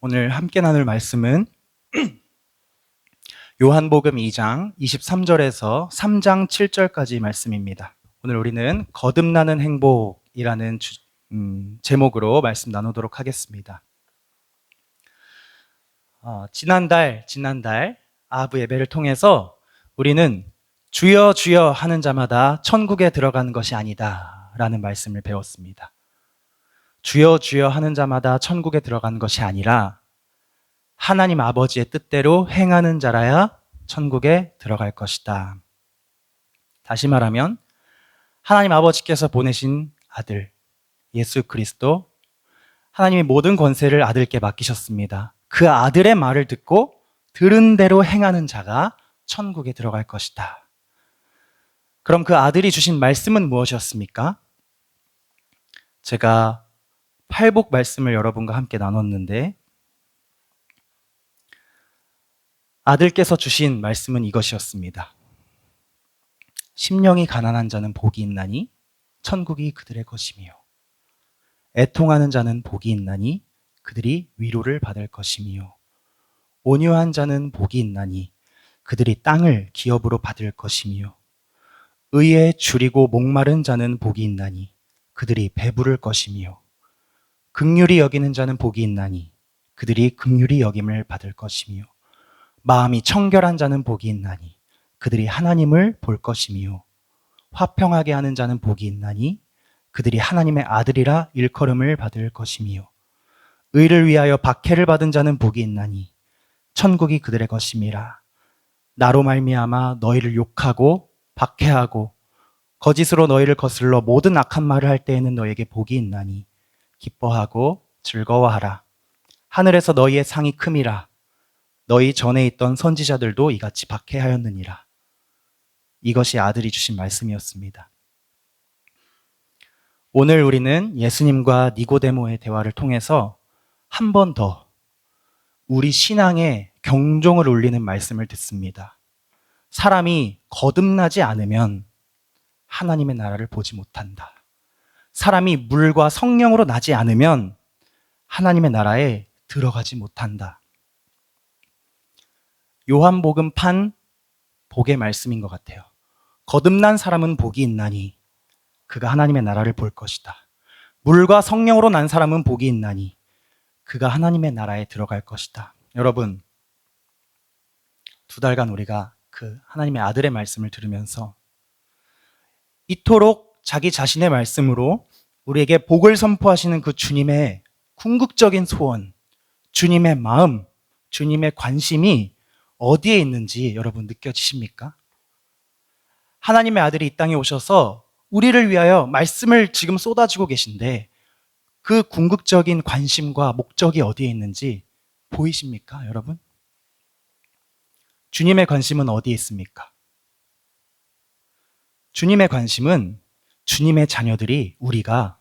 오늘 함께 나눌 말씀은 요한복음 2장 23절에서 3장 7절까지 말씀입니다. 오늘 우리는 거듭나는 행복이라는 제목으로 말씀 나누도록 하겠습니다. 지난달 아부 예배를 통해서 우리는 주여 주여 하는 자마다 천국에 들어가는 것이 아니다 라는 말씀을 배웠습니다. 주여 주여 하는 자마다 천국에 들어가는 것이 아니라 하나님 아버지의 뜻대로 행하는 자라야 천국에 들어갈 것이다. 다시 말하면 하나님 아버지께서 보내신 아들 예수 그리스도, 하나님이 모든 권세를 아들께 맡기셨습니다. 그 아들의 말을 듣고 들은 대로 행하는 자가 천국에 들어갈 것이다. 그럼 그 아들이 주신 말씀은 무엇이었습니까? 제가 팔복 말씀을 여러분과 함께 나눴는데 아들께서 주신 말씀은 이것이었습니다. 심령이 가난한 자는 복이 있나니 천국이 그들의 것이며 애통하는 자는 복이 있나니 그들이 위로를 받을 것이며 온유한 자는 복이 있나니 그들이 땅을 기업으로 받을 것이며 의에 줄이고 목마른 자는 복이 있나니 그들이 배부를 것이며 긍휼히 여기는 자는 복이 있나니 그들이 긍휼히 여김을 받을 것이며 마음이 청결한 자는 복이 있나니 그들이 하나님을 볼 것이며 화평하게 하는 자는 복이 있나니 그들이 하나님의 아들이라 일컬음을 받을 것이며 의를 위하여 박해를 받은 자는 복이 있나니 천국이 그들의 것임이라. 나로 말미암아 너희를 욕하고 박해하고 거짓으로 너희를 거슬러 모든 악한 말을 할 때에는 너희에게 복이 있나니 기뻐하고 즐거워하라. 하늘에서 너희의 상이 큼이라. 너희 전에 있던 선지자들도 이같이 박해하였느니라. 이것이 아들이 주신 말씀이었습니다. 오늘 우리는 예수님과 니고데모의 대화를 통해서 한 번 더 우리 신앙에 경종을 울리는 말씀을 듣습니다. 사람이 거듭나지 않으면 하나님의 나라를 보지 못한다. 사람이 물과 성령으로 나지 않으면 하나님의 나라에 들어가지 못한다. 요한복음판 복의 말씀인 것 같아요. 거듭난 사람은 복이 있나니 그가 하나님의 나라를 볼 것이다. 물과 성령으로 난 사람은 복이 있나니 그가 하나님의 나라에 들어갈 것이다. 여러분, 2달간 우리가 그 하나님의 아들의 말씀을 들으면서 이토록 자기 자신의 말씀으로 우리에게 복을 선포하시는 그 주님의 궁극적인 소원, 주님의 마음, 주님의 관심이 어디에 있는지 여러분 느껴지십니까? 하나님의 아들이 이 땅에 오셔서 우리를 위하여 말씀을 지금 쏟아지고 계신데 그 궁극적인 관심과 목적이 어디에 있는지 보이십니까, 여러분? 주님의 관심은 어디에 있습니까? 주님의 관심은 주님의 자녀들이 우리가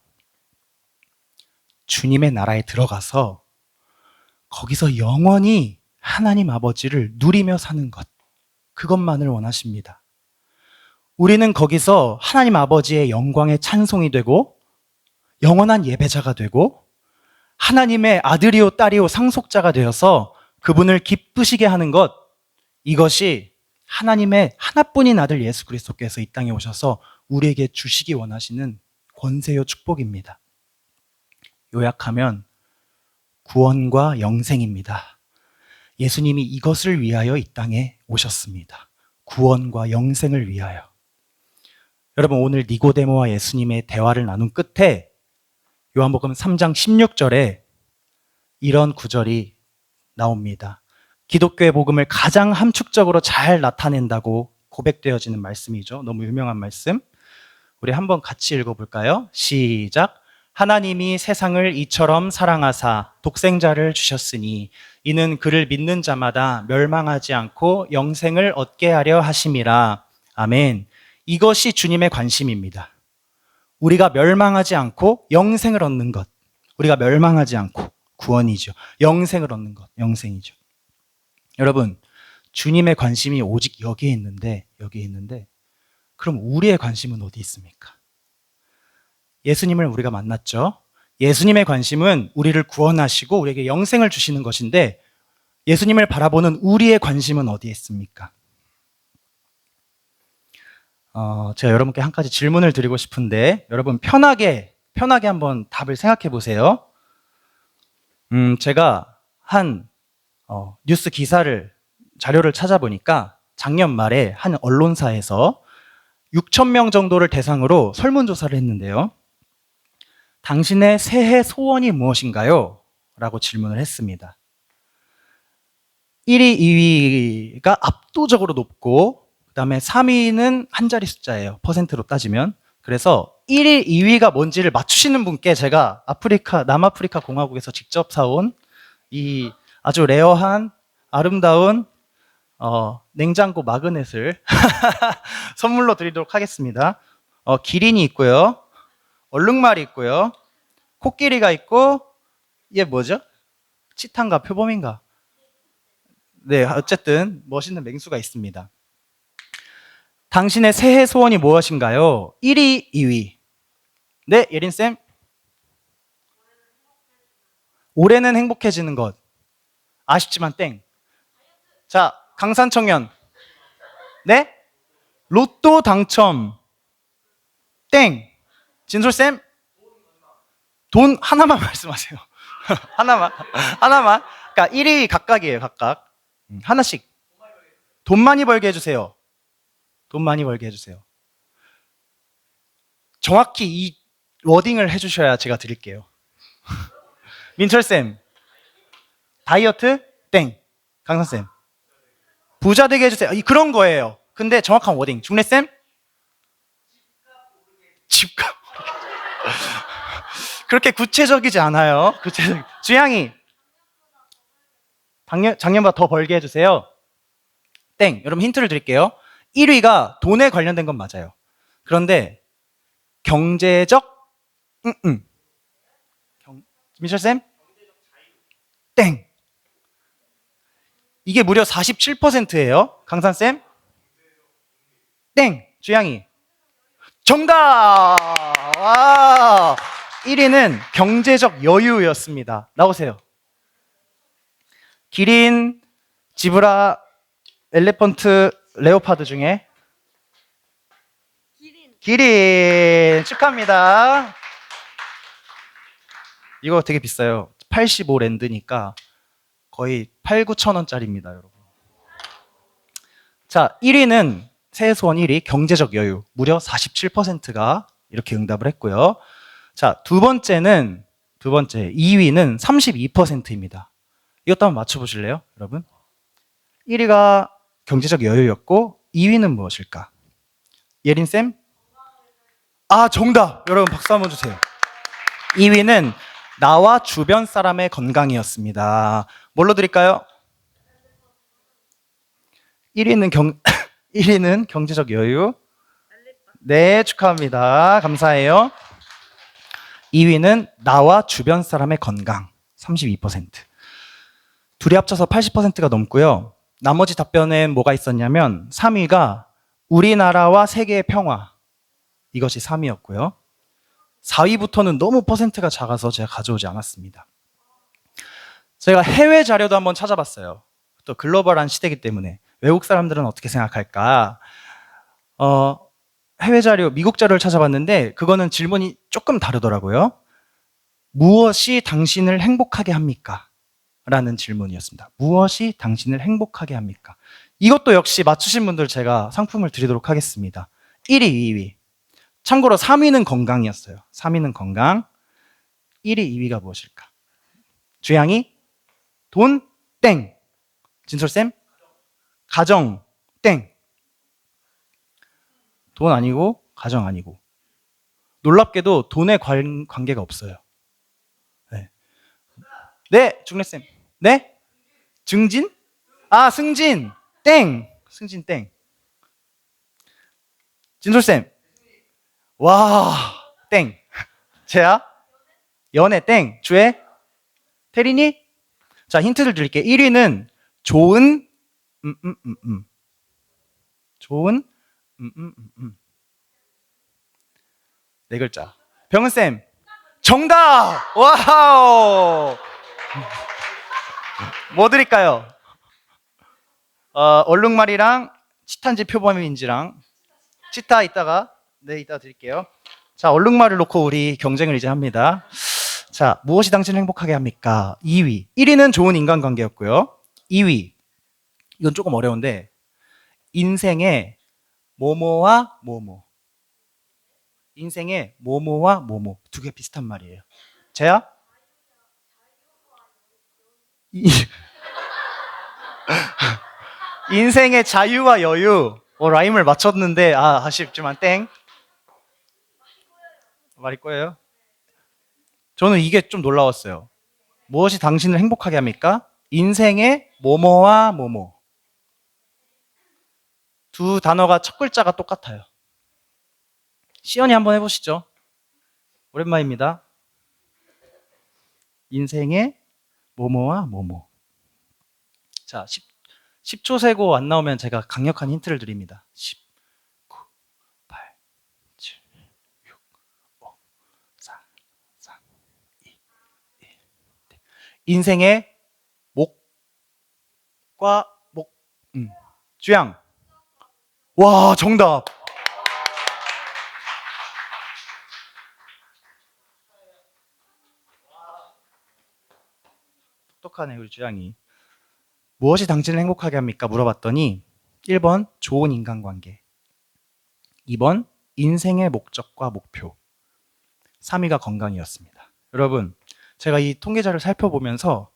주님의 나라에 들어가서 거기서 영원히 하나님 아버지를 누리며 사는 것, 그것만을 원하십니다. 우리는 거기서 하나님 아버지의 영광의 찬송이 되고 영원한 예배자가 되고 하나님의 아들이요 딸이요 상속자가 되어서 그분을 기쁘시게 하는 것, 이것이 하나님의 하나뿐인 아들 예수 그리스도께서 이 땅에 오셔서 우리에게 주시기 원하시는 권세요 축복입니다. 요약하면 구원과 영생입니다. 예수님이 이것을 위하여 이 땅에 오셨습니다. 구원과 영생을 위하여. 여러분, 오늘 니고데모와 예수님의 대화를 나눈 끝에 요한복음 3장 16절에 이런 구절이 나옵니다. 기독교의 복음을 가장 함축적으로 잘 나타낸다고 고백되어지는 말씀이죠. 너무 유명한 말씀. 우리 한번 같이 읽어볼까요? 시작. 하나님이 세상을 이처럼 사랑하사 독생자를 주셨으니 이는 그를 믿는 자마다 멸망하지 않고 영생을 얻게 하려 하심이라. 아멘. 이것이 주님의 관심입니다. 우리가 멸망하지 않고 영생을 얻는 것. 우리가 멸망하지 않고 구원이죠. 영생을 얻는 것. 영생이죠. 여러분, 주님의 관심이 오직 여기에 있는데 그럼 우리의 관심은 어디 있습니까? 예수님을 우리가 만났죠. 예수님의 관심은 우리를 구원하시고 우리에게 영생을 주시는 것인데 예수님을 바라보는 우리의 관심은 어디에 있습니까? 제가 여러분께 한 가지 질문을 드리고 싶은데 여러분 편하게 한번 답을 생각해 보세요. 제가 한 뉴스 자료를 찾아보니까 작년 말에 한 언론사에서 6,000명 정도를 대상으로 설문조사를 했는데요. 당신의 새해 소원이 무엇인가요? 라고 질문을 했습니다. 1위, 2위가 압도적으로 높고 그 다음에 3위는 한 자리 숫자예요. 퍼센트로 따지면. 그래서 1위, 2위가 뭔지를 맞추시는 분께 제가 남아프리카 공화국에서 직접 사온 이 아주 레어한 아름다운 냉장고 마그넷을 선물로 드리도록 하겠습니다. 기린이 있고요. 얼룩말이 있고요. 코끼리가 있고 이게 뭐죠? 치타인가 표범인가? 네, 어쨌든 멋있는 맹수가 있습니다. 당신의 새해 소원이 무엇인가요? 1위, 2위. 네, 예린쌤. 올해는 행복해지는 것. 아쉽지만 땡. 자, 강산청년. 네? 로또 당첨. 땡. 진솔쌤? 돈 하나만 말씀하세요. 하나만. 그러니까 1위 각각이에요, 각각. 하나씩. 돈 많이 벌게 해주세요. 돈 많이 벌게 해주세요. 정확히 이 워딩을 해주셔야 제가 드릴게요. 민철쌤. 다이어트? 땡. 강산쌤. 부자 되게 해주세요. 그런 거예요. 근데 정확한 워딩. 중래쌤? 집값. 그렇게 구체적이지 않아요. 주양이. 작년보다 더 벌게 해주세요. 땡. 여러분 힌트를 드릴게요. 1위가 돈에 관련된 건 맞아요. 그런데 경제적 미철쌤? 땡. 이게 무려 47%예요. 강산쌤? 땡. 주양이. 정답! 와! 1위는 경제적 여유였습니다. 나오세요. 기린, 지브라, 엘레펀트, 레오파드 중에 기린 축하합니다. 이거 되게 비싸요. 85랜드니까 거의 8, 9천 원짜리입니다, 여러분. 자, 1위는 새해 소원 1위 경제적 여유. 무려 47%가 이렇게 응답을 했고요. 자, 두 번째 2위는 32%입니다. 이것도 한번 맞춰보실래요, 여러분? 1위가 경제적 여유였고 2위는 무엇일까? 예린쌤? 정답! 여러분 박수 한번 주세요. 2위는 나와 주변 사람의 건강이었습니다. 뭘로 드릴까요? 1위는 경제적 여유. 네, 축하합니다. 감사해요. 2위는 나와 주변 사람의 건강. 32%. 둘이 합쳐서 80%가 넘고요. 나머지 답변엔 뭐가 있었냐면 3위가 우리나라와 세계의 평화. 이것이 3위였고요. 4위부터는 너무 퍼센트가 작아서 제가 가져오지 않았습니다. 제가 해외 자료도 한번 찾아봤어요. 또 글로벌한 시대이기 때문에 외국 사람들은 어떻게 생각할까? 해외 자료, 미국 자료를 찾아봤는데 그거는 질문이 조금 다르더라고요. 무엇이 당신을 행복하게 합니까? 라는 질문이었습니다. 무엇이 당신을 행복하게 합니까? 이것도 역시 맞추신 분들 제가 상품을 드리도록 하겠습니다. 1위, 2위. 참고로 3위는 건강이었어요. 3위는 건강. 1위, 2위가 무엇일까? 주양이? 돈? 땡. 진솔쌤? 가정? 땡. 돈 아니고 가정 아니고. 놀랍게도 돈에 관계가 없어요. 네, 중래쌤. 네? 증진? 승진. 땡. 승진 땡. 진솔쌤. 와, 땡. 재야? 연애 땡. 주애? 태린이? 자, 힌트를 드릴게요. 1위는 좋은 좋은 네 글자. 병은쌤. 정답! 와우! 뭐 드릴까요? 얼룩말이랑 치타인지 표범인지랑 치타 이따가 이따 드릴게요. 자, 얼룩말을 놓고 우리 경쟁을 이제 합니다. 자, 무엇이 당신을 행복하게 합니까? 2위. 1위는 좋은 인간관계였고요. 2위. 이건 조금 어려운데 인생의 뭐뭐와 뭐뭐. 인생의 뭐뭐와 뭐뭐. 두 개 비슷한 말이에요. 재야? 인생의 자유와 여유. 라임을 맞췄는데 아쉽지만 땡. 말이 꼬여요? 저는 이게 좀 놀라웠어요. 무엇이 당신을 행복하게 합니까? 인생의 뭐뭐와 뭐뭐. 두 단어가 첫 글자가 똑같아요. 시연이 한번 해보시죠. 오랜만입니다. 인생의 뭐뭐와 뭐뭐. 자, 10초 세고 안 나오면 제가 강력한 힌트를 드립니다. 10, 9, 8, 7, 6, 5, 4, 3, 2, 1. 인생의 목과 목, 쥐양. 와, 정답. 똑똑하네, 우리 쥐양이. 무엇이 당신을 행복하게 합니까? 물어봤더니 1번 좋은 인간관계, 2번 인생의 목적과 목표, 3위가 건강이었습니다. 여러분, 제가 이 통계자를 살펴보면서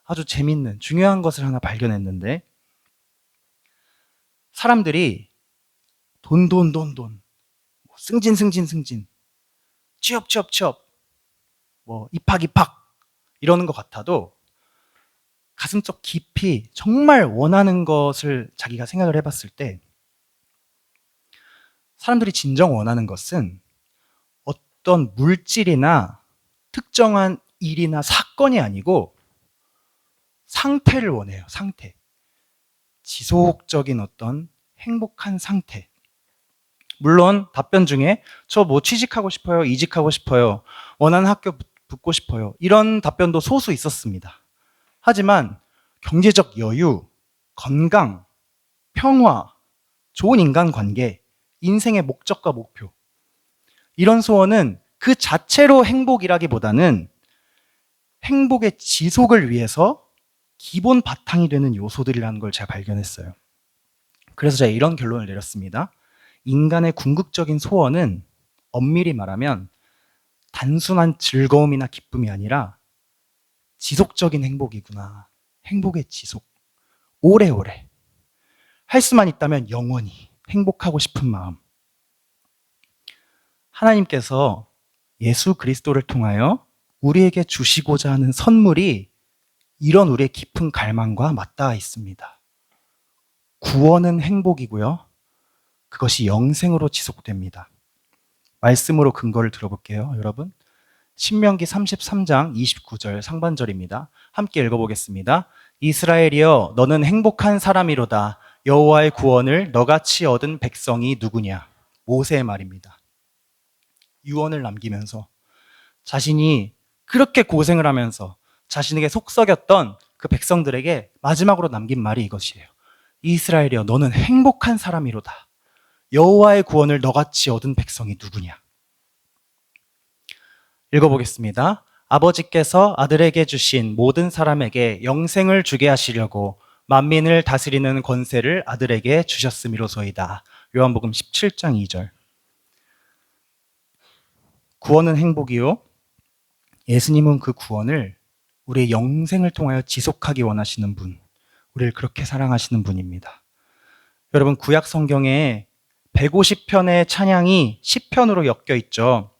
아주 재밌는 중요한 것을 하나 발견했는데 사람들이 돈, 승진, 취업, 입학 이러는 것 같아도 가슴속 깊이 정말 원하는 것을 자기가 생각을 해봤을 때 사람들이 진정 원하는 것은 어떤 물질이나 특정한 일이나 사건이 아니고 상태를 원해요. 상태. 지속적인 어떤 행복한 상태. 물론 답변 중에 저 뭐 취직하고 싶어요, 이직하고 싶어요, 원하는 학교 붙고 싶어요, 이런 답변도 소수 있었습니다. 하지만 경제적 여유, 건강, 평화, 좋은 인간관계, 인생의 목적과 목표, 이런 소원은 그 자체로 행복이라기보다는 행복의 지속을 위해서 기본 바탕이 되는 요소들이라는 걸 제가 발견했어요. 그래서 제가 이런 결론을 내렸습니다. 인간의 궁극적인 소원은 엄밀히 말하면 단순한 즐거움이나 기쁨이 아니라 지속적인 행복이구나. 행복의 지속. 오래오래. 할 수만 있다면 영원히 행복하고 싶은 마음. 하나님께서 예수 그리스도를 통하여 우리에게 주시고자 하는 선물이 이런 우리의 깊은 갈망과 맞닿아 있습니다. 구원은 행복이고요. 그것이 영생으로 지속됩니다. 말씀으로 근거를 들어볼게요, 여러분. 신명기 33장 29절 상반절입니다. 함께 읽어보겠습니다. 이스라엘이여, 너는 행복한 사람이로다. 여호와의 구원을 너같이 얻은 백성이 누구냐? 모세의 말입니다. 유언을 남기면서 자신이 그렇게 고생을 하면서 자신에게 속썩였던 그 백성들에게 마지막으로 남긴 말이 이것이에요. 이스라엘이여, 너는 행복한 사람이로다. 여호와의 구원을 너같이 얻은 백성이 누구냐? 읽어보겠습니다. 아버지께서 아들에게 주신 모든 사람에게 영생을 주게 하시려고 만민을 다스리는 권세를 아들에게 주셨음이로소이다. 요한복음 17장 2절. 구원은 행복이요. 예수님은 그 구원을 우리의 영생을 통하여 지속하기 원하시는 분, 우리를 그렇게 사랑하시는 분입니다. 여러분, 구약 성경에 150편의 찬양이 시편으로 엮여 있죠.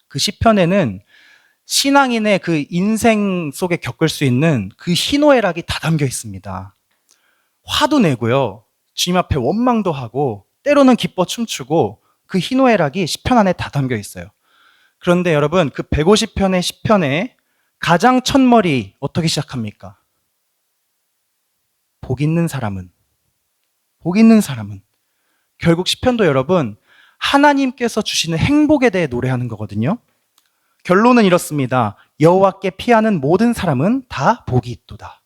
그 시편에는 신앙인의 그 인생 속에 겪을 수 있는 그 희노애락이 다 담겨 있습니다. 화도 내고요, 주님 앞에 원망도 하고, 때로는 기뻐 춤추고, 그 희노애락이 시편 안에 다 담겨 있어요. 그런데 여러분, 그 150편의 시편에 가장 첫머리 어떻게 시작합니까? 복 있는 사람은 결국 시편도 여러분, 하나님께서 주시는 행복에 대해 노래하는 거거든요. 결론은 이렇습니다. 여호와께 피하는 모든 사람은 다 복이 있도다.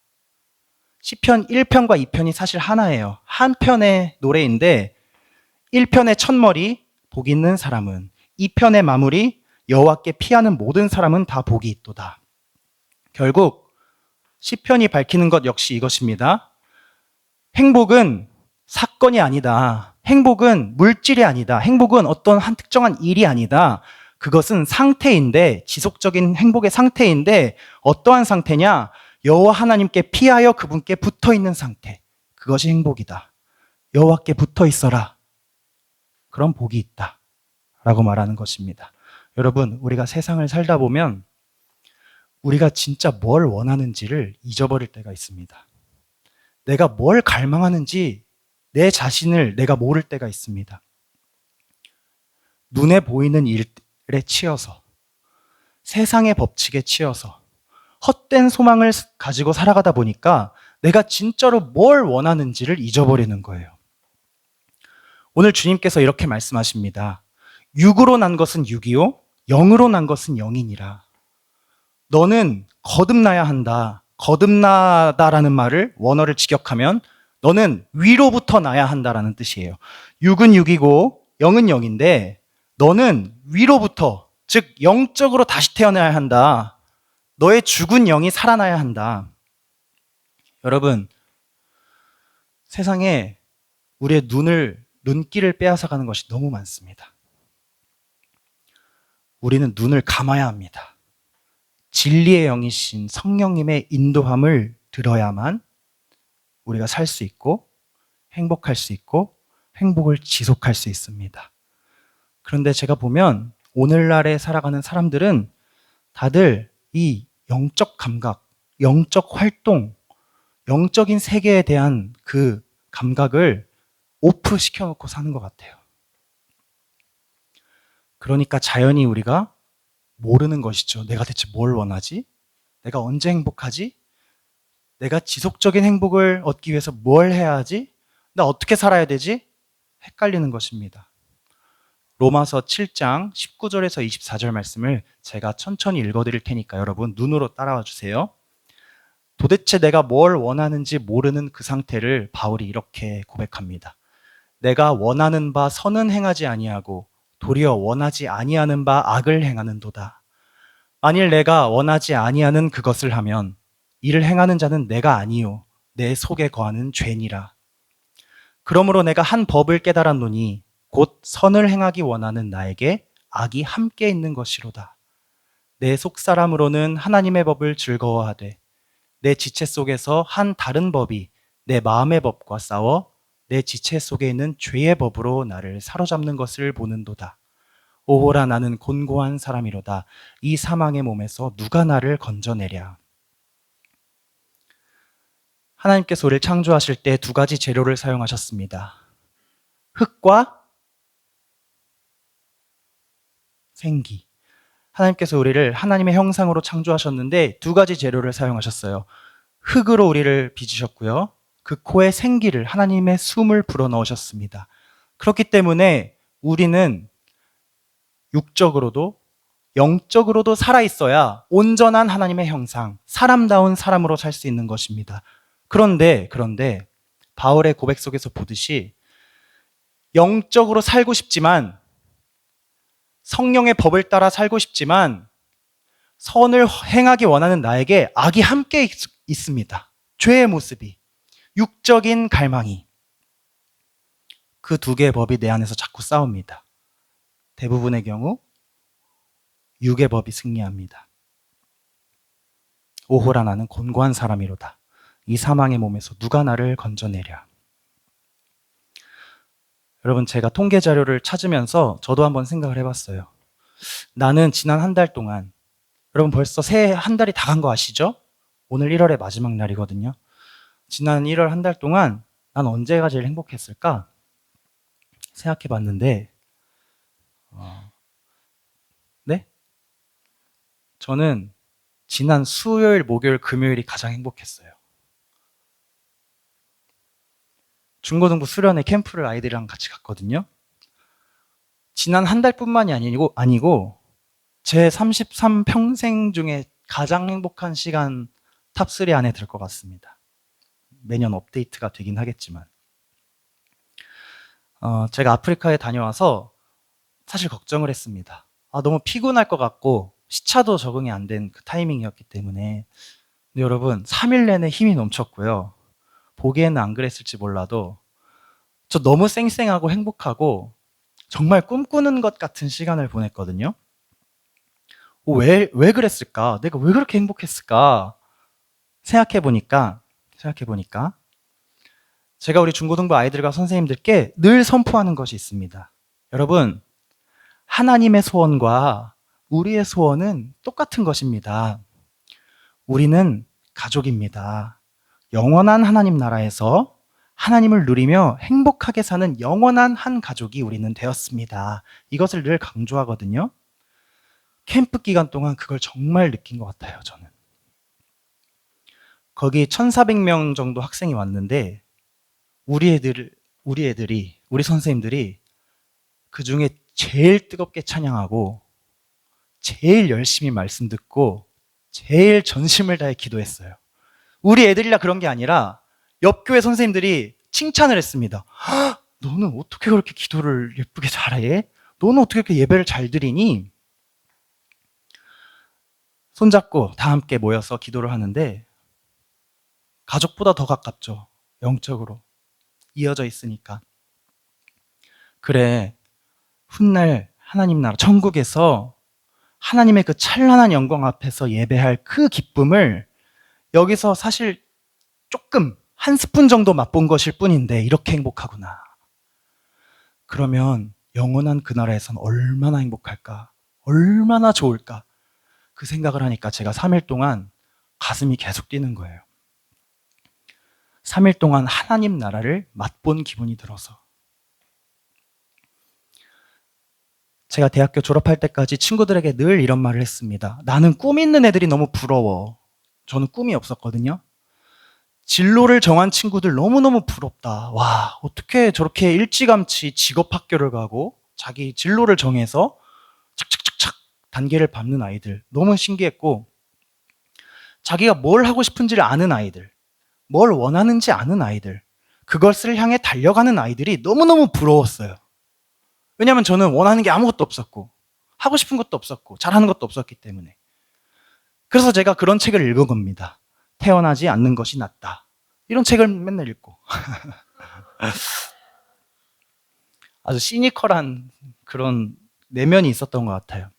시편 1편과 2편이 사실 하나예요. 한 편의 노래인데 1편의 첫머리 복 있는 사람은, 2편의 마무리 여호와께 피하는 모든 사람은 다 복이 있도다. 결국 시편이 밝히는 것 역시 이것입니다. 행복은 사건이 아니다. 행복은 물질이 아니다. 행복은 어떤 한 특정한 일이 아니다. 그것은 상태인데, 지속적인 행복의 상태인데, 어떠한 상태냐? 여호와 하나님께 피하여 그분께 붙어 있는 상태. 그것이 행복이다. 여호와께 붙어 있어라. 그런 복이 있다. 라고 말하는 것입니다. 여러분, 우리가 세상을 살다 보면 우리가 진짜 뭘 원하는지를 잊어버릴 때가 있습니다. 내가 뭘 갈망하는지 내 자신을 내가 모를 때가 있습니다. 눈에 보이는 일에 치여서, 세상의 법칙에 치여서 헛된 소망을 가지고 살아가다 보니까 내가 진짜로 뭘 원하는지를 잊어버리는 거예요. 오늘 주님께서 이렇게 말씀하십니다. 육으로 난 것은 육이요, 영으로 난 것은 영이니라. 너는 거듭나야 한다. 거듭나다라는 말을 원어를 직역하면 너는 위로부터 나야 한다라는 뜻이에요. 육은 육이고 영은 영인데 너는 위로부터, 즉 영적으로 다시 태어나야 한다. 너의 죽은 영이 살아나야 한다. 여러분, 세상에 우리의 눈길을 빼앗아가는 것이 너무 많습니다. 우리는 눈을 감아야 합니다. 진리의 영이신 성령님의 인도함을 들어야만 우리가 살 수 있고 행복할 수 있고 행복을 지속할 수 있습니다. 그런데 제가 보면 오늘날에 살아가는 사람들은 다들 이 영적 감각, 영적 활동, 영적인 세계에 대한 그 감각을 오프 시켜놓고 사는 것 같아요. 그러니까 자연히 우리가 모르는 것이죠. 내가 대체 뭘 원하지? 내가 언제 행복하지? 내가 지속적인 행복을 얻기 위해서 뭘 해야 하지? 나 어떻게 살아야 되지? 헷갈리는 것입니다. 로마서 7장 19절에서 24절 말씀을 제가 천천히 읽어드릴 테니까 여러분 눈으로 따라와 주세요. 도대체 내가 뭘 원하는지 모르는 그 상태를 바울이 이렇게 고백합니다. 내가 원하는 바 선은 행하지 아니하고 도리어 원하지 아니하는 바 악을 행하는도다. 만일 내가 원하지 아니하는 그것을 하면 이를 행하는 자는 내가 아니요 내 속에 거하는 죄니라. 그러므로 내가 한 법을 깨달았노니 곧 선을 행하기 원하는 나에게 악이 함께 있는 것이로다. 내 속사람으로는 하나님의 법을 즐거워하되 내 지체 속에서 한 다른 법이 내 마음의 법과 싸워 내 지체 속에 있는 죄의 법으로 나를 사로잡는 것을 보는도다. 오호라 나는 곤고한 사람이로다. 이 사망의 몸에서 누가 나를 건져내랴. 하나님께서 우리를 창조하실 때 두 가지 재료를 사용하셨습니다. 흙과 생기. 하나님께서 우리를 하나님의 형상으로 창조하셨는데 두 가지 재료를 사용하셨어요. 흙으로 우리를 빚으셨고요. 그 코에 생기를, 하나님의 숨을 불어넣으셨습니다. 그렇기 때문에 우리는 육적으로도 영적으로도 살아있어야 온전한 하나님의 형상, 사람다운 사람으로 살 수 있는 것입니다. 그런데 바울의 고백 속에서 보듯이 영적으로 살고 싶지만, 성령의 법을 따라 살고 싶지만 선을 행하기 원하는 나에게 악이 함께 있습니다. 죄의 모습이, 육적인 갈망이. 그 두 개의 법이 내 안에서 자꾸 싸웁니다. 대부분의 경우 육의 법이 승리합니다. 오호라 나는 곤고한 사람이로다. 이 사망의 몸에서 누가 나를 건져내랴. 여러분, 제가 통계 자료를 찾으면서 저도 한번 생각을 해봤어요. 나는 지난 한 달 동안, 여러분 벌써 새해 한 달이 다 간 거 아시죠? 오늘 1월의 마지막 날이거든요. 지난 1월 한 달 동안 난 언제가 제일 행복했을까? 생각해봤는데 네? 저는 지난 수요일, 목요일, 금요일이 가장 행복했어요. 중고등부 수련회 캠프를 아이들이랑 같이 갔거든요. 지난 한 달뿐만이 아니고 제 33 평생 중에 가장 행복한 시간 탑3 안에 들 것 같습니다. 매년 업데이트가 되긴 하겠지만. 제가 아프리카에 다녀와서 사실 걱정을 했습니다. 너무 피곤할 것 같고 시차도 적응이 안 된 그 타이밍이었기 때문에. 근데 여러분, 3일 내내 힘이 넘쳤고요. 보기에는 안 그랬을지 몰라도 저 너무 쌩쌩하고 행복하고 정말 꿈꾸는 것 같은 시간을 보냈거든요. 왜 그랬을까? 내가 왜 그렇게 행복했을까? 생각해보니까 제가 우리 중고등부 아이들과 선생님들께 늘 선포하는 것이 있습니다. 여러분, 하나님의 소원과 우리의 소원은 똑같은 것입니다. 우리는 가족입니다. 영원한 하나님 나라에서 하나님을 누리며 행복하게 사는 영원한 한 가족이 우리는 되었습니다. 이것을 늘 강조하거든요. 캠프 기간 동안 그걸 정말 느낀 것 같아요, 저는. 거기 1,400명 정도 학생이 왔는데 우리 선생님들이 그 중에 제일 뜨겁게 찬양하고 제일 열심히 말씀 듣고 제일 전심을 다해 기도했어요. 우리 애들이라 그런 게 아니라 옆 교회 선생님들이 칭찬을 했습니다. 너는 어떻게 그렇게 기도를 예쁘게 잘해? 너는 어떻게 그렇게 예배를 잘 드리니? 손잡고 다 함께 모여서 기도를 하는데 가족보다 더 가깝죠. 영적으로 이어져 있으니까. 그래, 훗날 하나님 나라 천국에서 하나님의 그 찬란한 영광 앞에서 예배할 그 기쁨을 여기서 사실 조금 한 스푼 정도 맛본 것일 뿐인데 이렇게 행복하구나. 그러면 영원한 그 나라에선 얼마나 행복할까? 얼마나 좋을까? 그 생각을 하니까 제가 3일 동안 가슴이 계속 뛰는 거예요. 3일 동안 하나님 나라를 맛본 기분이 들어서. 제가 대학교 졸업할 때까지 친구들에게 늘 이런 말을 했습니다. 나는 꿈 있는 애들이 너무 부러워. 저는 꿈이 없었거든요. 진로를 정한 친구들 너무너무 부럽다. 와, 어떻게 저렇게 일찌감치 직업 학교를 가고 자기 진로를 정해서 착착착착 단계를 밟는 아이들 너무 신기했고, 자기가 뭘 하고 싶은지를 아는 아이들, 뭘 원하는지 아는 아이들, 그것을 향해 달려가는 아이들이 너무너무 부러웠어요. 왜냐하면 저는 원하는 게 아무것도 없었고 하고 싶은 것도 없었고 잘하는 것도 없었기 때문에. 그래서 제가 그런 책을 읽은 겁니다. 태어나지 않는 것이 낫다. 이런 책을 맨날 읽고 아주 시니컬한 그런 내면이 있었던 것 같아요.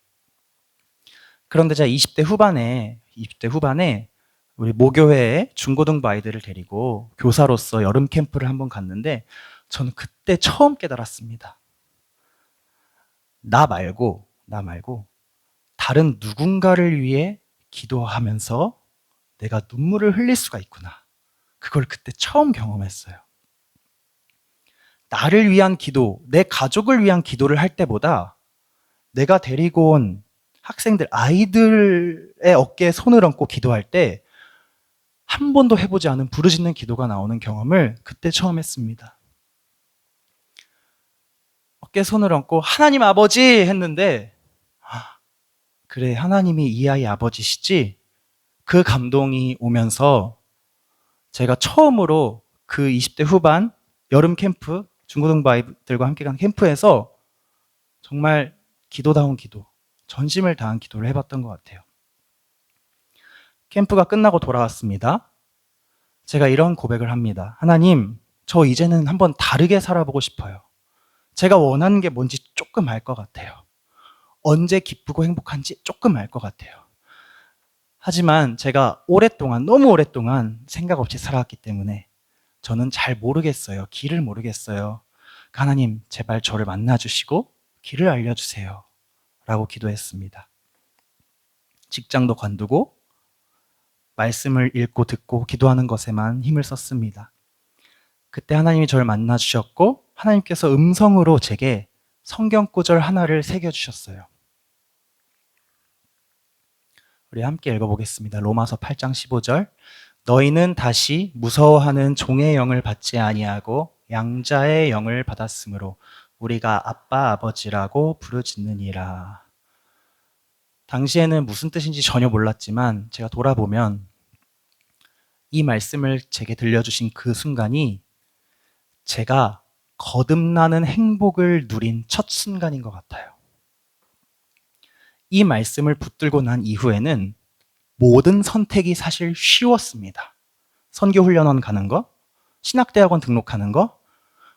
그런데 제가 20대 후반에 우리 모교회에 중고등부 아이들을 데리고 교사로서 여름 캠프를 한번 갔는데 저는 그때 처음 깨달았습니다. 나 말고 다른 누군가를 위해 기도하면서 내가 눈물을 흘릴 수가 있구나. 그걸 그때 처음 경험했어요. 나를 위한 기도, 내 가족을 위한 기도를 할 때보다 내가 데리고 온 학생들, 아이들의 어깨에 손을 얹고 기도할 때 한 번도 해보지 않은 부르짖는 기도가 나오는 경험을 그때 처음 했습니다. 어깨에 손을 얹고 하나님 아버지 했는데, 그래, 하나님이 이 아이 아버지시지? 그 감동이 오면서 제가 처음으로 그 20대 후반 여름 캠프, 중고등부 아이들과 함께 간 캠프에서 정말 기도다운 기도, 전심을 다한 기도를 해봤던 것 같아요. 캠프가 끝나고 돌아왔습니다. 제가 이런 고백을 합니다. 하나님, 저 이제는 한번 다르게 살아보고 싶어요. 제가 원하는 게 뭔지 조금 알 것 같아요. 언제 기쁘고 행복한지 조금 알 것 같아요. 하지만 제가 너무 오랫동안 생각 없이 살아왔기 때문에 저는 잘 모르겠어요. 길을 모르겠어요. 하나님, 제발 저를 만나주시고 길을 알려주세요. 라고 기도했습니다. 직장도 관두고 말씀을 읽고 듣고 기도하는 것에만 힘을 썼습니다. 그때 하나님이 저를 만나주셨고 하나님께서 음성으로 제게 성경 구절 하나를 새겨주셨어요. 우리 함께 읽어보겠습니다. 로마서 8장 15절. 너희는 다시 무서워하는 종의 영을 받지 아니하고 양자의 영을 받았으므로 우리가 아빠 아버지라고 부르짖느니라. 당시에는 무슨 뜻인지 전혀 몰랐지만 제가 돌아보면 이 말씀을 제게 들려주신 그 순간이 제가 거듭나는 행복을 누린 첫 순간인 것 같아요. 이 말씀을 붙들고 난 이후에는 모든 선택이 사실 쉬웠습니다. 선교훈련원 가는 거, 신학대학원 등록하는 거,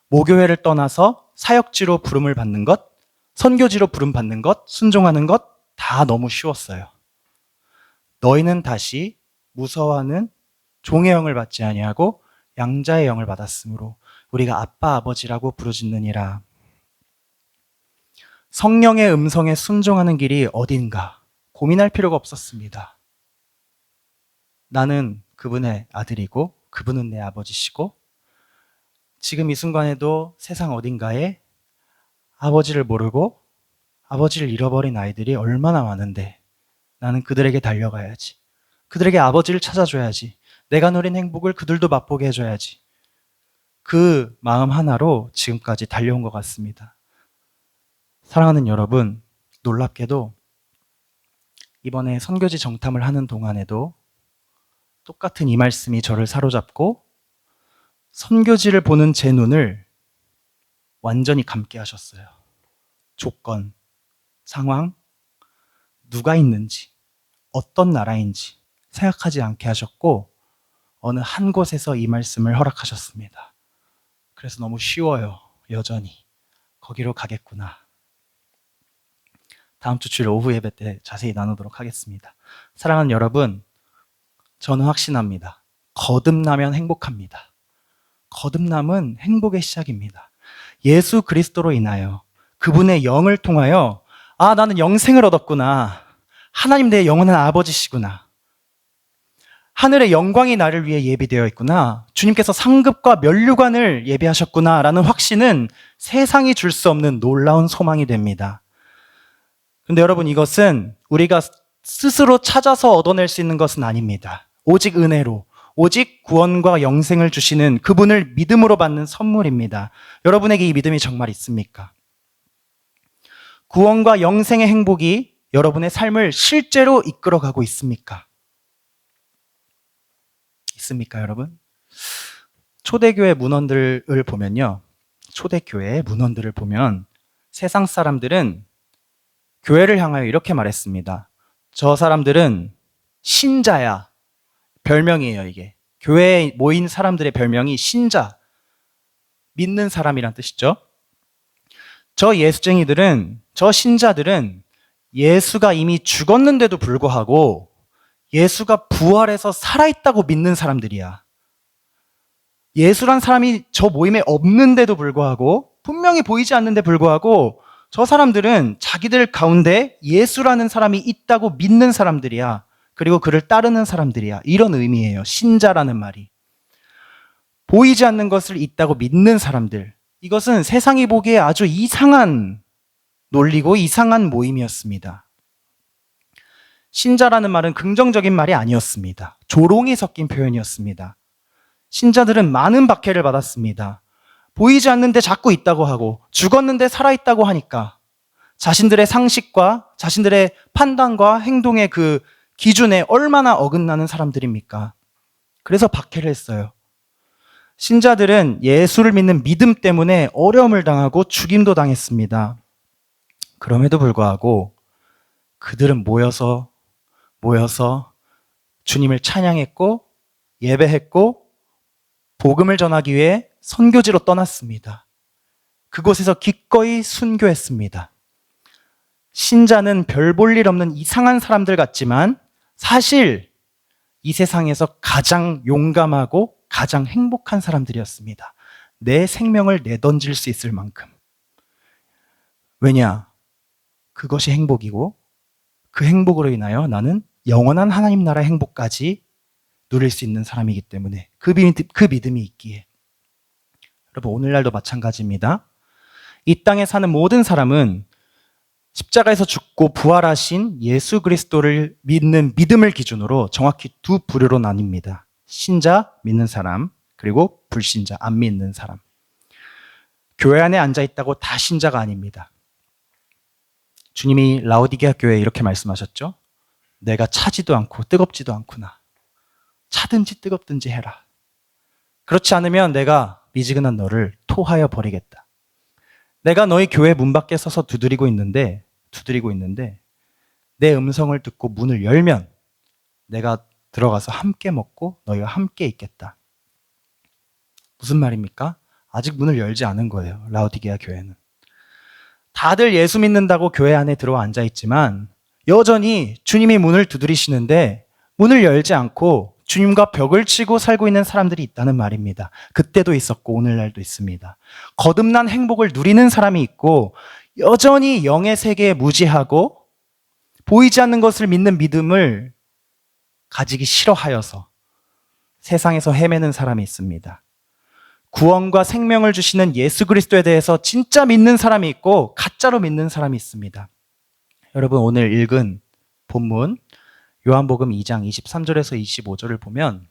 모교회를 떠나서 사역지로 부름을 받는 것, 선교지로 부름 받는 것, 순종하는 것 다 너무 쉬웠어요. 너희는 다시 무서워하는 종의 영을 받지 아니하고 양자의 영을 받았으므로 우리가 아빠 아버지라고 부르짖느니라. 성령의 음성에 순종하는 길이 어딘가 고민할 필요가 없었습니다. 나는 그분의 아들이고 그분은 내 아버지시고 지금 이 순간에도 세상 어딘가에 아버지를 모르고 아버지를 잃어버린 아이들이 얼마나 많은데 나는 그들에게 달려가야지. 그들에게 아버지를 찾아줘야지. 내가 누린 행복을 그들도 맛보게 해줘야지. 그 마음 하나로 지금까지 달려온 것 같습니다. 사랑하는 여러분, 놀랍게도 이번에 선교지 정탐을 하는 동안에도 똑같은 이 말씀이 저를 사로잡고 선교지를 보는 제 눈을 완전히 감게 하셨어요. 조건, 상황, 누가 있는지, 어떤 나라인지 생각하지 않게 하셨고 어느 한 곳에서 이 말씀을 허락하셨습니다. 그래서 너무 쉬워요. 여전히. 거기로 가겠구나. 다음 주 주일 오후 예배 때 자세히 나누도록 하겠습니다. 사랑하는 여러분, 저는 확신합니다. 거듭나면 행복합니다. 거듭남은 행복의 시작입니다. 예수 그리스도로 인하여 그분의 영을 통하여 나는 영생을 얻었구나. 하나님 내 영원한 아버지시구나. 하늘의 영광이 나를 위해 예비되어 있구나. 주님께서 상급과 면류관을 예비하셨구나 라는 확신은 세상이 줄 수 없는 놀라운 소망이 됩니다. 그런데 여러분, 이것은 우리가 스스로 찾아서 얻어낼 수 있는 것은 아닙니다. 오직 은혜로, 오직 구원과 영생을 주시는 그분을 믿음으로 받는 선물입니다. 여러분에게 이 믿음이 정말 있습니까? 구원과 영생의 행복이 여러분의 삶을 실제로 이끌어가고 있습니까? 있습니까, 여러분? 초대교회 문헌들을 보면요. 초대교회의 문헌들을 보면 세상 사람들은 교회를 향하여 이렇게 말했습니다. 저 사람들은 신자야. 별명이에요, 이게. 교회에 모인 사람들의 별명이 신자. 믿는 사람이란 뜻이죠. 저 예수쟁이들은, 저 신자들은 예수가 이미 죽었는데도 불구하고 예수가 부활해서 살아있다고 믿는 사람들이야. 예수란 사람이 저 모임에 없는데도 불구하고, 분명히 보이지 않는데 불구하고 저 사람들은 자기들 가운데 예수라는 사람이 있다고 믿는 사람들이야. 그리고 그를 따르는 사람들이야. 이런 의미예요. 신자라는 말이. 보이지 않는 것을 있다고 믿는 사람들. 이것은 세상이 보기에 아주 이상한 논리고 이상한 모임이었습니다. 신자라는 말은 긍정적인 말이 아니었습니다. 조롱이 섞인 표현이었습니다. 신자들은 많은 박해를 받았습니다. 보이지 않는데 자꾸 있다고 하고 죽었는데 살아있다고 하니까 자신들의 상식과 자신들의 판단과 행동의 그 기준에 얼마나 어긋나는 사람들입니까? 그래서 박해를 했어요. 신자들은 예수를 믿는 믿음 때문에 어려움을 당하고 죽임도 당했습니다. 그럼에도 불구하고 그들은 모여서 주님을 찬양했고 예배했고 복음을 전하기 위해 선교지로 떠났습니다. 그곳에서 기꺼이 순교했습니다. 신자는 별 볼 일 없는 이상한 사람들 같지만 사실 이 세상에서 가장 용감하고 가장 행복한 사람들이었습니다. 내 생명을 내던질 수 있을 만큼. 왜냐? 그것이 행복이고 그 행복으로 인하여 나는 영원한 하나님 나라의 행복까지 누릴 수 있는 사람이기 때문에 그 믿음이 있기에. 여러분, 오늘날도 마찬가지입니다. 이 땅에 사는 모든 사람은 십자가에서 죽고 부활하신 예수 그리스도를 믿는 믿음을 기준으로 정확히 두 부류로 나뉩니다. 신자, 믿는 사람, 그리고 불신자, 안 믿는 사람. 교회 안에 앉아있다고 다 신자가 아닙니다. 주님이 라오디게아 교회에 이렇게 말씀하셨죠. 내가 차지도 않고 뜨겁지도 않구나. 차든지 뜨겁든지 해라. 그렇지 않으면 내가 미지근한 너를 토하여 버리겠다. 내가 너희 교회 문 밖에 서서 두드리고 있는데 내 음성을 듣고 문을 열면 내가 들어가서 함께 먹고 너희와 함께 있겠다. 무슨 말입니까? 아직 문을 열지 않은 거예요. 라오디게아 교회는. 다들 예수 믿는다고 교회 안에 들어와 앉아 있지만 여전히 주님이 문을 두드리시는데 문을 열지 않고 주님과 벽을 치고 살고 있는 사람들이 있다는 말입니다. 그때도 있었고 오늘날도 있습니다. 거듭난 행복을 누리는 사람이 있고 여전히 영의 세계에 무지하고 보이지 않는 것을 믿는 믿음을 가지기 싫어하여서 세상에서 헤매는 사람이 있습니다. 구원과 생명을 주시는 예수 그리스도에 대해서 진짜 믿는 사람이 있고 가짜로 믿는 사람이 있습니다. 여러분, 오늘 읽은 본문 요한복음 2장 23절에서 25절을 보면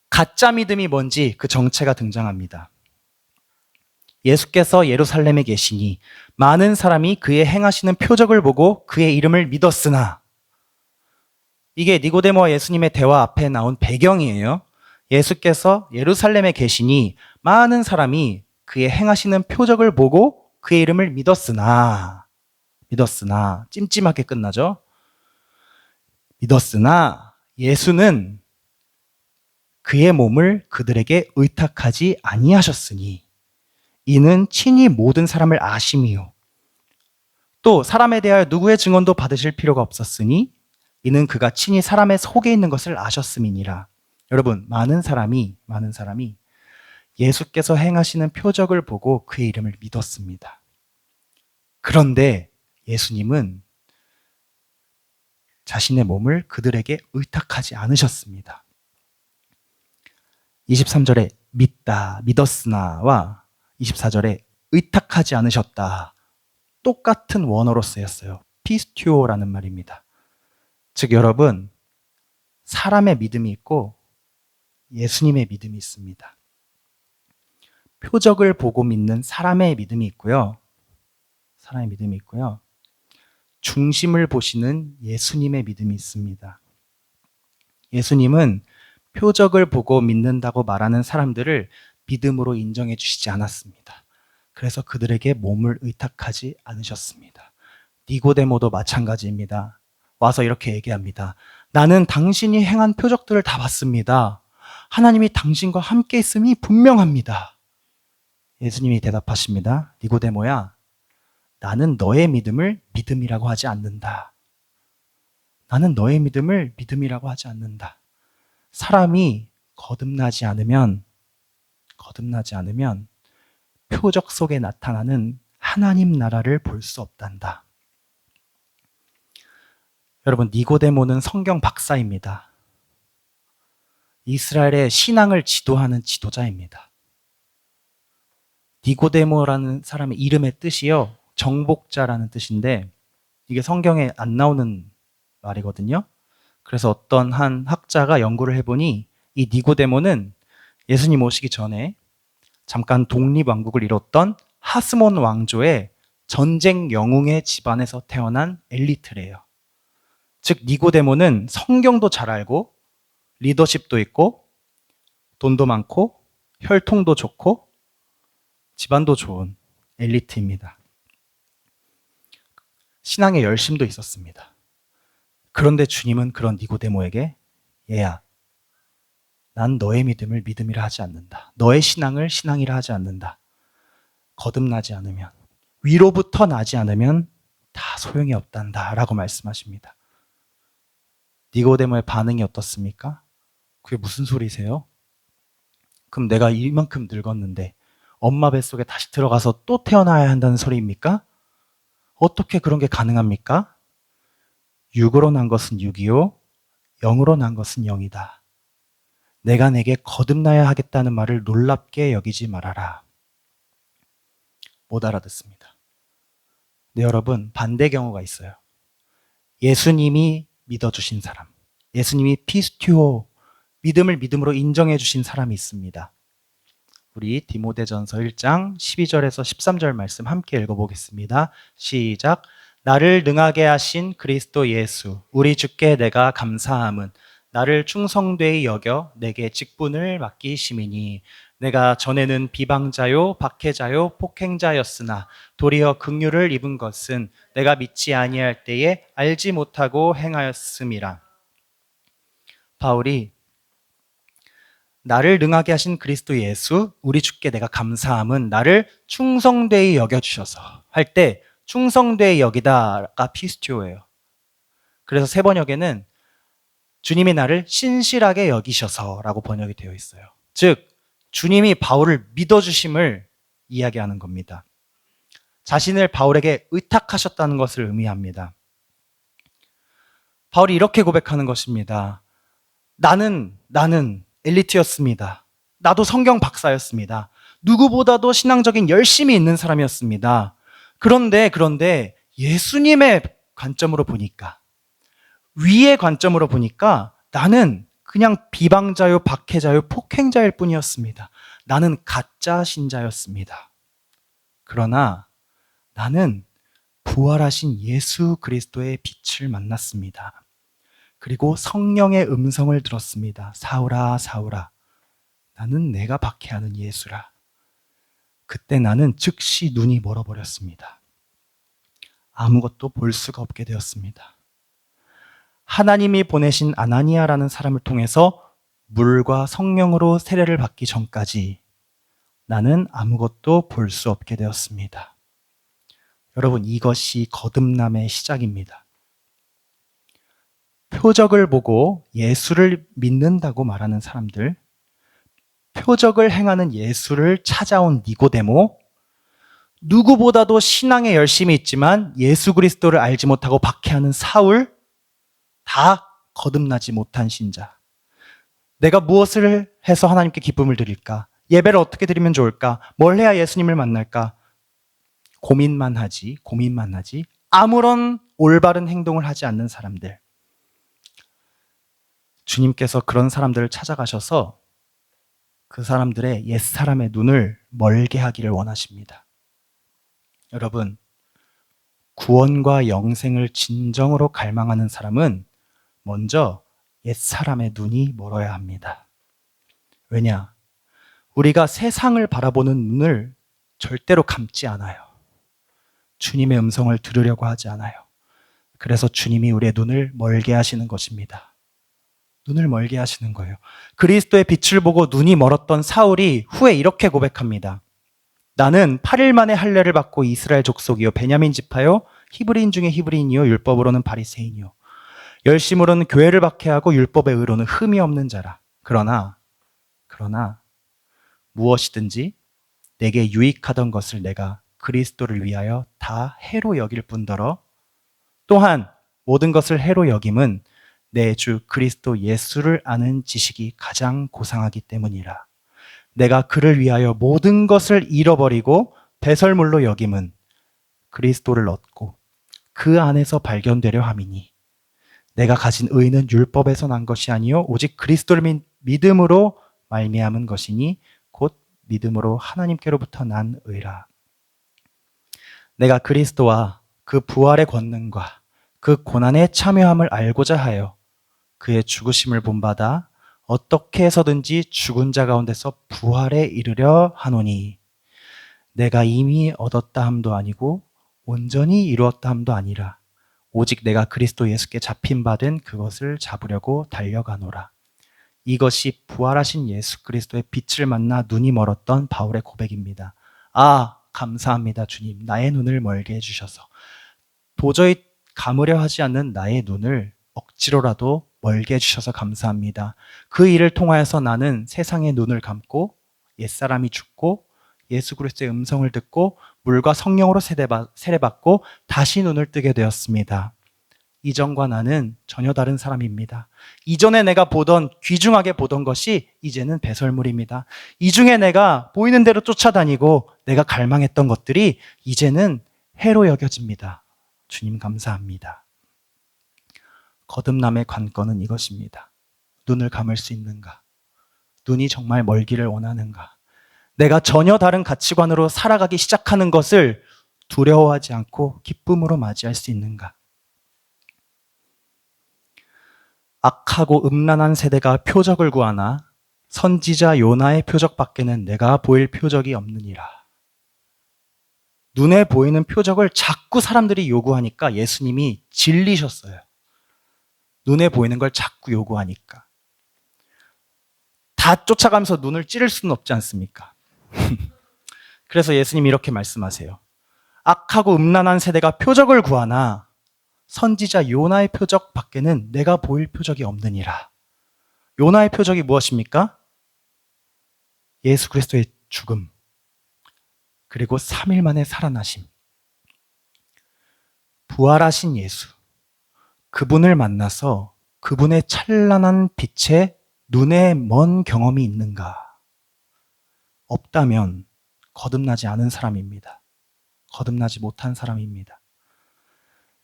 가짜 믿음이 뭔지 그 정체가 등장합니다. 예수께서 예루살렘에 계시니 많은 사람이 그의 행하시는 표적을 보고 그의 이름을 믿었으나, 이게 니고데모와 예수님의 대화 앞에 나온 배경이에요. 예수께서 예루살렘에 계시니 많은 사람이 그의 행하시는 표적을 보고 그의 이름을 믿었으나 찜찜하게 끝나죠. 믿었으나 예수는 그의 몸을 그들에게 의탁하지 아니하셨으니 이는 친히 모든 사람을 아심이요 또 사람에 대하여 누구의 증언도 받으실 필요가 없었으니 이는 그가 친히 사람의 속에 있는 것을 아셨음이니라. 여러분, 많은 사람이 예수께서 행하시는 표적을 보고 그의 이름을 믿었습니다. 그런데 예수님은 자신의 몸을 그들에게 의탁하지 않으셨습니다. 23절에 믿다, 믿었으나와 24절에 의탁하지 않으셨다. 똑같은 원어로 쓰였어요. 피스튜오라는 말입니다. 즉 여러분, 사람의 믿음이 있고 예수님의 믿음이 있습니다. 표적을 보고 믿는 사람의 믿음이 있고요. 중심을 보시는 예수님의 믿음이 있습니다. 예수님은 표적을 보고 믿는다고 말하는 사람들을 믿음으로 인정해 주시지 않았습니다. 그래서 그들에게 몸을 의탁하지 않으셨습니다. 니고데모도 마찬가지입니다. 와서 이렇게 얘기합니다. 나는 당신이 행한 표적들을 다 봤습니다. 하나님이 당신과 함께 있음이 분명합니다. 예수님이 대답하십니다. 니고데모야, 나는 너의 믿음을 믿음이라고 하지 않는다. 나는 너의 믿음을 믿음이라고 하지 않는다. 사람이 거듭나지 않으면 표적 속에 나타나는 하나님 나라를 볼 수 없단다. 여러분, 니고데모는 성경 박사입니다. 이스라엘의 신앙을 지도하는 지도자입니다. 니고데모라는 사람의 이름의 뜻이요, 정복자라는 뜻인데 이게 성경에 안 나오는 말이거든요. 그래서 어떤 한 학자가 연구를 해보니 이 니고데모는 예수님 오시기 전에 잠깐 독립왕국을 이뤘던 하스몬 왕조의 전쟁 영웅의 집안에서 태어난 엘리트래요. 즉 니고데모는 성경도 잘 알고 리더십도 있고 돈도 많고 혈통도 좋고 집안도 좋은 엘리트입니다. 신앙의 열심도 있었습니다. 그런데 주님은 그런 니고데모에게 얘야, 난 너의 믿음을 믿음이라 하지 않는다. 너의 신앙을 신앙이라 하지 않는다. 거듭나지 않으면, 위로부터 나지 않으면 다 소용이 없단다 라고 말씀하십니다. 니고데모의 반응이 어떻습니까? 그게 무슨 소리세요? 그럼 내가 이만큼 늙었는데 엄마 뱃속에 다시 들어가서 또 태어나야 한다는 소리입니까? 어떻게 그런 게 가능합니까? 육으로 난 것은 육이요, 영으로 난 것은 영이다. 내가 내게 거듭나야 하겠다는 말을 놀랍게 여기지 말아라. 못 알아듣습니다. 네, 여러분, 반대 경우가 있어요. 예수님이 믿어주신 사람, 예수님이 피스튜오, 믿음을 믿음으로 인정해 주신 사람이 있습니다. 우리 디모데전서 1장 12절에서 13절 말씀 함께 읽어보겠습니다. 시작. 나를 능하게 하신 그리스도 예수 우리 주께 내가 감사함은 나를 충성되이 여겨 내게 직분을 맡기심이니 내가 전에는 비방자요 박해자요 폭행자였으나 도리어 긍휼을 입은 것은 내가 믿지 아니할 때에 알지 못하고 행하였음이라. 바울이 나를 능하게 하신 그리스도 예수 우리 주께 내가 감사함은 나를 충성되이 여겨주셔서 할 때 충성되이 여기다가 피스티오예요. 그래서 세 번역에는 주님이 나를 신실하게 여기셔서라고 번역이 되어 있어요. 즉 주님이 바울을 믿어주심을 이야기하는 겁니다. 자신을 바울에게 의탁하셨다는 것을 의미합니다. 바울이 이렇게 고백하는 것입니다. 나는 엘리트였습니다. 나도 성경 박사였습니다. 누구보다도 신앙적인 열심이 있는 사람이었습니다. 그런데 예수님의 관점으로 보니까, 위의 관점으로 보니까 나는 그냥 비방자요, 박해자요, 폭행자일 뿐이었습니다. 나는 가짜 신자였습니다. 그러나 나는 부활하신 예수 그리스도의 빛을 만났습니다. 그리고 성령의 음성을 들었습니다. 사울아, 사울아, 나는 내가 박해하는 예수라. 그때 나는 즉시 눈이 멀어버렸습니다. 아무것도 볼 수가 없게 되었습니다. 하나님이 보내신 아나니아라는 사람을 통해서 물과 성령으로 세례를 받기 전까지 나는 아무것도 볼 수 없게 되었습니다. 여러분, 이것이 거듭남의 시작입니다. 표적을 보고 예수를 믿는다고 말하는 사람들, 표적을 행하는 예수를 찾아온 니고데모, 누구보다도 신앙에 열심이 있지만 예수 그리스도를 알지 못하고 박해하는 사울, 다 거듭나지 못한 신자. 내가 무엇을 해서 하나님께 기쁨을 드릴까? 예배를 어떻게 드리면 좋을까? 뭘 해야 예수님을 만날까? 고민만 하지. 아무런 올바른 행동을 하지 않는 사람들. 주님께서 그런 사람들을 찾아가셔서 그 사람들의 옛사람의 눈을 멀게 하기를 원하십니다. 여러분, 구원과 영생을 진정으로 갈망하는 사람은 먼저 옛사람의 눈이 멀어야 합니다. 왜냐? 우리가 세상을 바라보는 눈을 절대로 감지 않아요. 주님의 음성을 들으려고 하지 않아요. 그래서 주님이 우리의 눈을 멀게 하시는 것입니다. 눈을 멀게 하시는 거예요. 그리스도의 빛을 보고 눈이 멀었던 사울이 후에 이렇게 고백합니다. 나는 8일 만에 할례를 받고 이스라엘 족속이요 베냐민 지파요 히브리인 중에 히브리인이요 율법으로는 바리새인이요 열심으로는 교회를 박해하고 율법의 의로는 흠이 없는 자라. 그러나 무엇이든지 내게 유익하던 것을 내가 그리스도를 위하여 다 해로 여길 뿐더러 또한 모든 것을 해로 여김은 내 주 그리스도 예수를 아는 지식이 가장 고상하기 때문이라. 내가 그를 위하여 모든 것을 잃어버리고 배설물로 여김은 그리스도를 얻고 그 안에서 발견되려 함이니 내가 가진 의는 율법에서 난 것이 아니요 오직 그리스도를 믿음으로 말미암은 것이니 곧 믿음으로 하나님께로부터 난 의라. 내가 그리스도와 그 부활의 권능과 그 고난에 참여함을 알고자 하여 그의 죽으심을 본받아 어떻게 해서든지 죽은 자 가운데서 부활에 이르려 하노니 내가 이미 얻었다 함도 아니고 온전히 이루었다 함도 아니라 오직 내가 그리스도 예수께 잡힌 바 된 그것을 잡으려고 달려가노라. 이것이 부활하신 예수 그리스도의 빛을 만나 눈이 멀었던 바울의 고백입니다. 아, 감사합니다 주님. 나의 눈을 멀게 해주셔서 도저히 감으려 하지 않는 나의 눈을 억지로라도 멀게 해주셔서 감사합니다. 그 일을 통하여서 나는 세상의 눈을 감고 옛사람이 죽고 예수 그리스도의 음성을 듣고 물과 성령으로 세례받고 다시 눈을 뜨게 되었습니다. 이전과 나는 전혀 다른 사람입니다. 이전에 내가 귀중하게 보던 것이 이제는 배설물입니다. 이중에 내가 보이는 대로 쫓아다니고 내가 갈망했던 것들이 이제는 해로 여겨집니다. 주님 감사합니다. 거듭남의 관건은 이것입니다. 눈을 감을 수 있는가? 눈이 정말 멀기를 원하는가? 내가 전혀 다른 가치관으로 살아가기 시작하는 것을 두려워하지 않고 기쁨으로 맞이할 수 있는가? 악하고 음란한 세대가 표적을 구하나 선지자 요나의 표적밖에는 내가 보일 표적이 없느니라. 눈에 보이는 표적을 자꾸 사람들이 요구하니까 예수님이 질리셨어요. 눈에 보이는 걸 자꾸 요구하니까. 다 쫓아가면서 눈을 찌를 수는 없지 않습니까? 그래서 예수님이 이렇게 말씀하세요. 악하고 음란한 세대가 표적을 구하나 선지자 요나의 표적 밖에는 내가 보일 표적이 없느니라. 요나의 표적이 무엇입니까? 예수 그리스도의 죽음, 그리고 3일 만에 살아나심. 부활하신 예수, 그분을 만나서 그분의 찬란한 빛에 눈에 먼 경험이 있는가? 없다면 거듭나지 않은 사람입니다. 거듭나지 못한 사람입니다.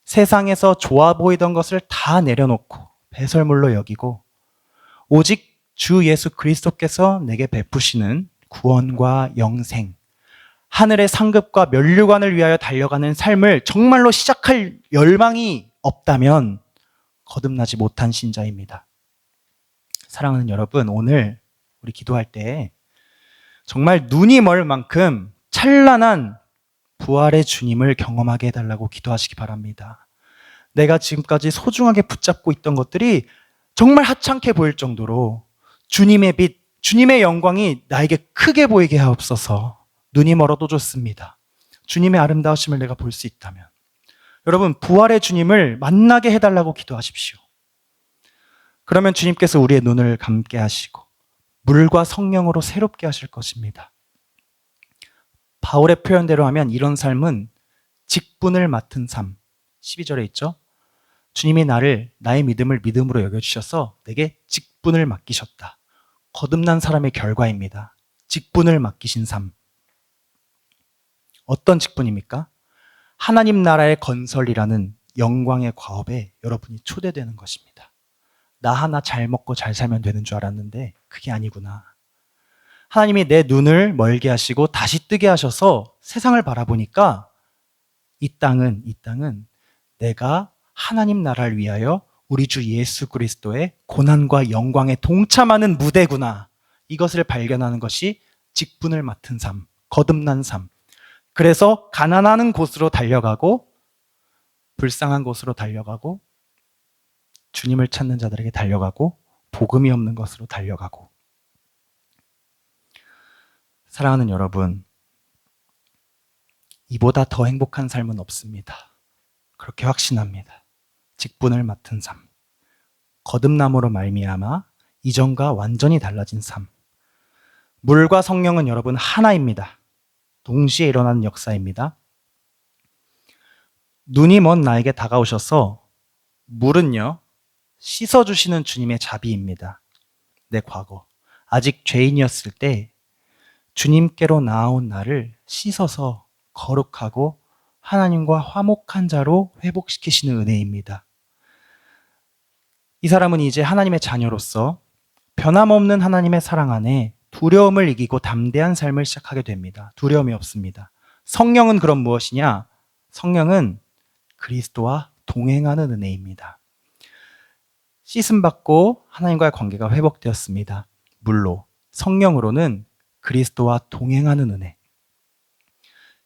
세상에서 좋아 보이던 것을 다 내려놓고 배설물로 여기고 오직 주 예수 그리스도께서 내게 베푸시는 구원과 영생, 하늘의 상급과 면류관을 위하여 달려가는 삶을 정말로 시작할 열망이 없다면 거듭나지 못한 신자입니다. 사랑하는 여러분, 오늘 우리 기도할 때 정말 눈이 멀 만큼 찬란한 부활의 주님을 경험하게 해달라고 기도하시기 바랍니다. 내가 지금까지 소중하게 붙잡고 있던 것들이 정말 하찮게 보일 정도로 주님의 빛, 주님의 영광이 나에게 크게 보이게 하옵소서. 눈이 멀어도 좋습니다. 주님의 아름다우심을 내가 볼 수 있다면. 여러분, 부활의 주님을 만나게 해달라고 기도하십시오. 그러면 주님께서 우리의 눈을 감게 하시고 물과 성령으로 새롭게 하실 것입니다. 바울의 표현대로 하면 이런 삶은 직분을 맡은 삶. 12절에 있죠. 주님이 나의 믿음을 믿음으로 여겨주셔서 내게 직분을 맡기셨다. 거듭난 사람의 결과입니다. 직분을 맡기신 삶. 어떤 직분입니까? 하나님 나라의 건설이라는 영광의 과업에 여러분이 초대되는 것입니다. 나 하나 잘 먹고 잘 살면 되는 줄 알았는데 그게 아니구나. 하나님이 내 눈을 멀게 하시고 다시 뜨게 하셔서 세상을 바라보니까 이 땅은 내가 하나님 나라를 위하여 우리 주 예수 그리스도의 고난과 영광에 동참하는 무대구나. 이것을 발견하는 것이 직분을 맡은 삶, 거듭난 삶. 그래서 가난한 곳으로 달려가고 불쌍한 곳으로 달려가고 주님을 찾는 자들에게 달려가고 복음이 없는 것으로 달려가고. 사랑하는 여러분, 이보다 더 행복한 삶은 없습니다. 그렇게 확신합니다. 직분을 맡은 삶, 거듭남으로 말미암아 이전과 완전히 달라진 삶. 물과 성령은 여러분 하나입니다. 동시에 일어나는 역사입니다. 눈이 먼 나에게 다가오셔서 물은요, 씻어주시는 주님의 자비입니다. 내 과거, 아직 죄인이었을 때 주님께로 나아온 나를 씻어서 거룩하고 하나님과 화목한 자로 회복시키시는 은혜입니다. 이 사람은 이제 하나님의 자녀로서 변함없는 하나님의 사랑 안에 두려움을 이기고 담대한 삶을 시작하게 됩니다. 두려움이 없습니다. 성령은 그럼 무엇이냐? 성령은 그리스도와 동행하는 은혜입니다. 씻음받고 하나님과의 관계가 회복되었습니다. 물로, 성령으로는 그리스도와 동행하는 은혜.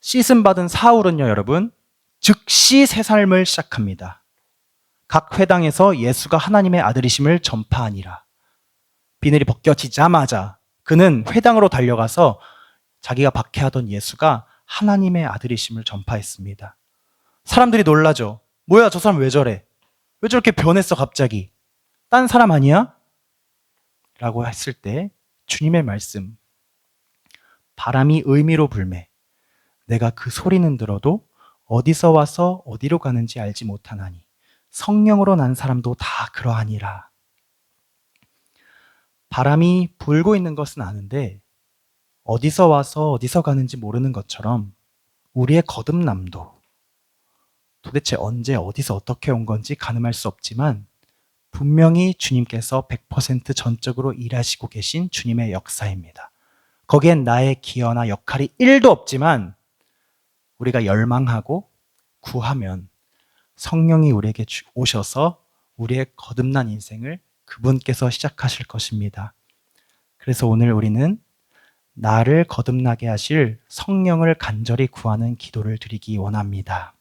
씻음받은 사울은요, 여러분, 즉시 새 삶을 시작합니다. 각 회당에서 예수가 하나님의 아들이심을 전파하니라. 비늘이 벗겨지자마자 그는 회당으로 달려가서 자기가 박해하던 예수가 하나님의 아들이심을 전파했습니다. 사람들이 놀라죠. 뭐야, 저 사람 왜 저래? 왜 저렇게 변했어 갑자기? 딴 사람 아니야? 라고 했을 때 주님의 말씀, 바람이 의미로 불매 내가 그 소리는 들어도 어디서 와서 어디로 가는지 알지 못하나니 성령으로 난 사람도 다 그러하니라. 바람이 불고 있는 것은 아는데 어디서 와서 어디서 가는지 모르는 것처럼 우리의 거듭남도 도대체 언제 어디서 어떻게 온 건지 가늠할 수 없지만 분명히 주님께서 100% 전적으로 일하시고 계신 주님의 역사입니다. 거기엔 나의 기여나 역할이 1도 없지만 우리가 열망하고 구하면 성령이 우리에게 오셔서 우리의 거듭난 인생을 그분께서 시작하실 것입니다. 그래서 오늘 우리는 나를 거듭나게 하실 성령을 간절히 구하는 기도를 드리기 원합니다.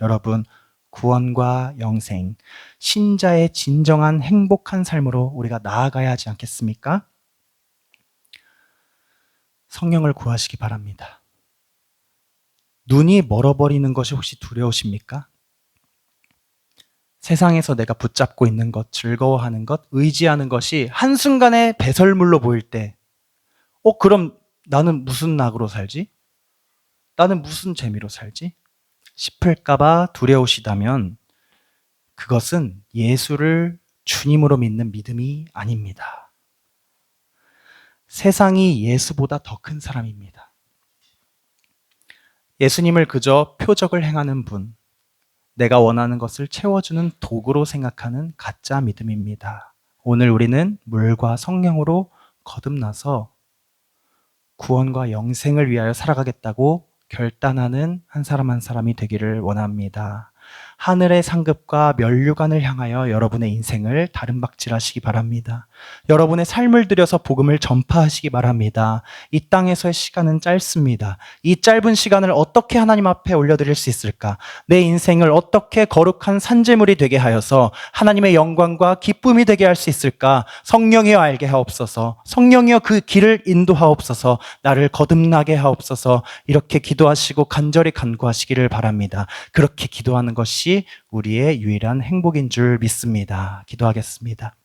여러분, 구원과 영생, 신자의 진정한 행복한 삶으로 우리가 나아가야 하지 않겠습니까? 성령을 구하시기 바랍니다. 눈이 멀어버리는 것이 혹시 두려우십니까? 세상에서 내가 붙잡고 있는 것, 즐거워하는 것, 의지하는 것이 한순간에 배설물로 보일 때, 그럼 나는 무슨 낙으로 살지? 나는 무슨 재미로 살지? 싶을까봐 두려우시다면 그것은 예수를 주님으로 믿는 믿음이 아닙니다. 세상이 예수보다 더 큰 사람입니다. 예수님을 그저 표적을 행하는 분, 내가 원하는 것을 채워주는 도구로 생각하는 가짜 믿음입니다. 오늘 우리는 물과 성령으로 거듭나서 구원과 영생을 위하여 살아가겠다고 결단하는 한 사람 한 사람이 되기를 원합니다. 하늘의 상급과 면류관을 향하여 여러분의 인생을 다름박질하시기 바랍니다. 여러분의 삶을 들여서 복음을 전파하시기 바랍니다. 이 땅에서의 시간은 짧습니다. 이 짧은 시간을 어떻게 하나님 앞에 올려드릴 수 있을까? 내 인생을 어떻게 거룩한 산재물이 되게 하여서 하나님의 영광과 기쁨이 되게 할 수 있을까? 성령이여 알게 하옵소서. 성령이여 그 길을 인도하옵소서. 나를 거듭나게 하옵소서. 이렇게 기도하시고 간절히 간구하시기를 바랍니다. 그렇게 기도하는 것이 우리의 유일한 행복인 줄 믿습니다. 기도하겠습니다.